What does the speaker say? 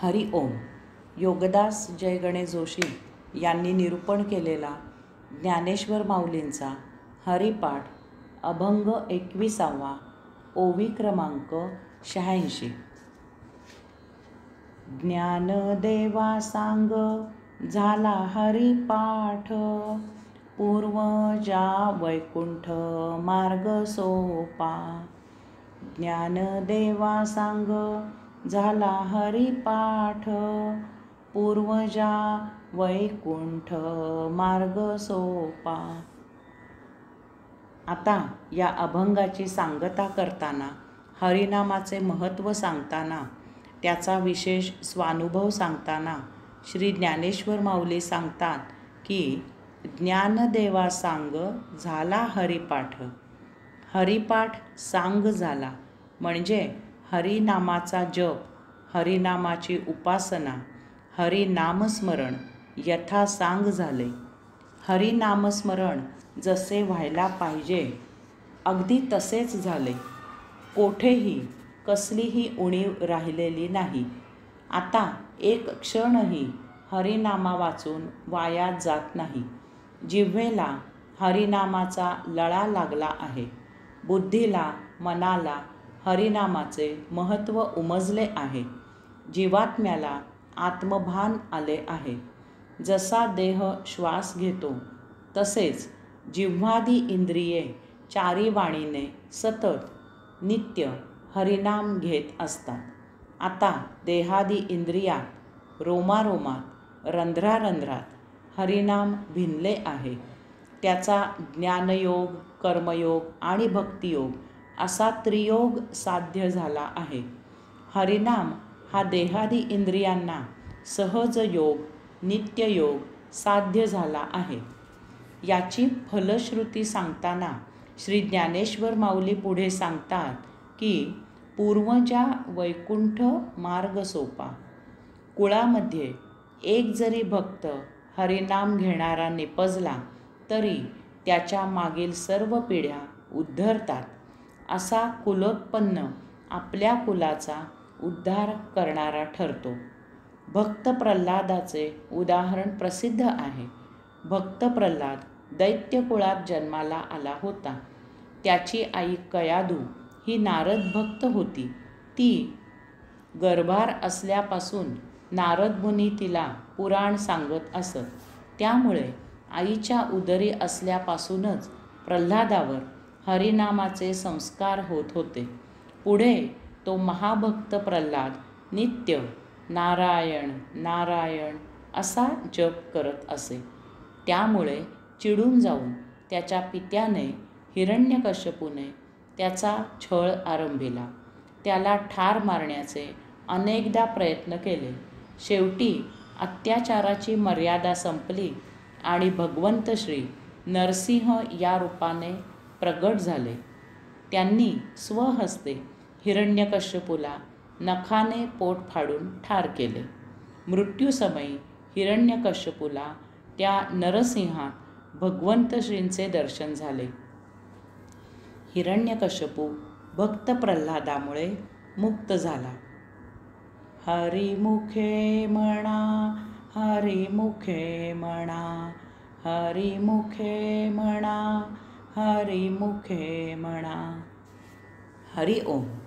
हरि ओम. योगदास जय गणेश जोशी यांनी निरूपण केलेला ज्ञानेश्वर माऊलींचा हरिपाठ अभंग 21वा, ओवी क्रमांक 86. ज्ञानदेवा सांग झाला हरिपाठ, पूर्वजा वैकुंठ मार्ग सोपा. ज्ञानदेवा सांग झाला हरिपाठ, पूर्वजा वैकुंठ मार्ग सोपा. आता या अभंगाची सांगता करताना, हरिनामाचे महत्त्व सांगताना, त्याचा विशेष स्वानुभव सांगताना श्री ज्ञानेश्वर माऊली सांगतात की ज्ञानदेवा सांग झाला हरिपाठ. हरिपाठ सांग झाला म्हणजे हरिनामाचा जप, हरिनामाची उपासना, हरिनामस्मरण यथासांग झाले. हरिनामस्मरण जसे व्हायला पाहिजे अगदी तसेच झाले. कोठेही कसलीही उणीव राहिलेली नाही. आता एक क्षणही हरिनामा वाचून वाया जात नाही. जिव्हेला हरिनामाचा लळा लागला आहे. बुद्धीला, मनाला हरिनामाचे महत्त्व उमजले आहे. जीवात्म्याला आत्मभान आले आहे. जसा देह श्वास घेतो तसेच जिव्हादी इंद्रिये चारी वाणीने सतत नित्य हरिनाम घेत असतात. आता देहादी इंद्रियात, रोमारोमात, रंध्रारंध्रात हरिनाम भिनले आहे. त्याचा ज्ञानयोग, कर्मयोग आणि भक्तियोग असा त्रियोग साध्य झाला आहे. हरिनाम हा देहादी इंद्रियांना सहज योग, नित्ययोग साध्य झाला आहे. याची फलश्रुती सांगताना श्री ज्ञानेश्वर माऊली पुढे सांगतात की पूर्वजा वैकुंठ मार्ग सोपा. कुळामध्ये एक जरी भक्त हरिनाम घेणारा निपजला तरी त्याच्या मागील सर्व पिढ्या उद्धरतात. असा कुलोत्पन्न आपल्या कुलाचा उद्धार करणारा ठरतो. भक्त प्रल्हादाचे उदाहरण प्रसिद्ध आहे. भक्त प्रल्हाद दैत्य कुळात जन्माला आला होता. त्याची आई कयाधू ही नारद भक्त होती. ती गर्भार असल्यापासून नारद मुनी तिला पुराण सांगत असत. त्यामुळे आईच्या उदरी असल्यापासूनच प्रल्हादावर हरिनामाचे संस्कार होत होते. पुढे तो महाभक्त प्रल्हाद नित्य नारायण नारायण असा जप करत असे. त्यामुळे चिडून जाऊन त्याच्या पित्याने हिरण्यकश्यपूने त्याचा छळ आरंभिला. त्याला ठार मारण्याचे अनेकदा प्रयत्न केले. शेवटी अत्याचाराची मर्यादा संपली आणि भगवंत श्री नरसिंह या रूपाने प्रगट झाले. त्यांनी स्वहस्ते हिरण्यकश्यपूला नखाने पोट फाडून ठार केले. मृत्यूसमयी हिरण्यकश्यपूला त्या नरसिंहात भगवंत श्रींचे दर्शन झाले. हिरण्यकश्यपू भक्त प्रल्हादामुळे मुक्त झाला. हरिमुखे म्हणा, हरिमुखे म्हणा, हरिमुखे म्हणा, हरिमुखे म्हणा. हरि ओम.